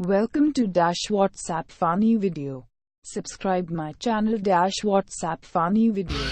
Welcome to Dash WhatsApp Funny Video. Subscribe my channel Dash WhatsApp Funny Video.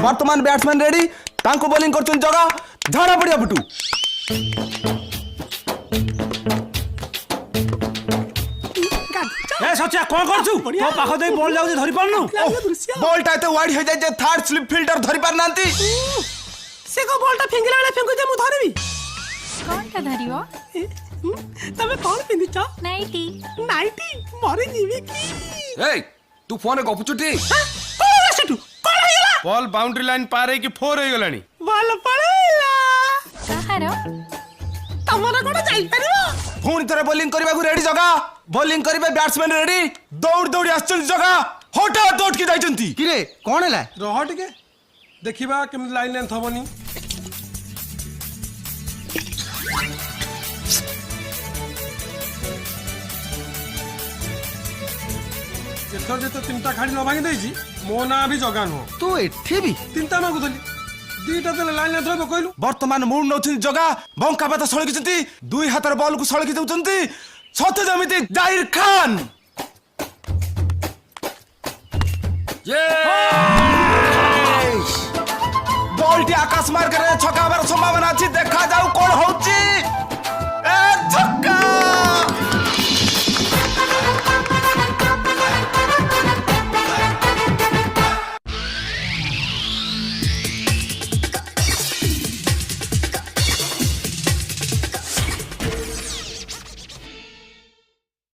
वर्तमान batsman ready तांको bowling करछन जगह झाड़ा पड़िया फुटू ए सच्चा कोन करछु तो पाखो दे बॉल जाउ धरि पारनु बॉल टा तो वाइड हो जाय जे थर्ड स्लिप फील्डर धरि पार नांती से को बॉल टा फेंगिला वाला फेंकु जे मु धरबी कौन का धरियो तमे कोन पिंदी छ नाइटी नाइटी मरे जीवी की ए तू फोन गपुचुटी कोन सेटू कोन हेला बॉल बाउंड्री लाइन पार है कि 4 हो गलानी बॉल पळेला कहारो तमरा कोन जाई परबो पुणी थरे बॉलिंग करबा को रेडी जगह बॉलिंग करबे बैट्समैन रेडी दौड़ दौड़ आछन जगह होटा दौड़ के जाइचंती किरे कोन हैला रह टिके देखिबा केम लाइन लेंथ हबनी एथर जे तो तीनटा खाड़ी न भांगी देछि मो ना भी जगान हो तू एठी भी तीनटा मा गुदली दीटा देले लाइन लेंथ रहबो कहलु वर्तमान मूड नउथिन जगह बंका पाता सळकिचंती दुई हातर बॉल को सळकी दउचंती सते जमिति जाहिर खान ये बॉल टी आकाश मार्ग रे छका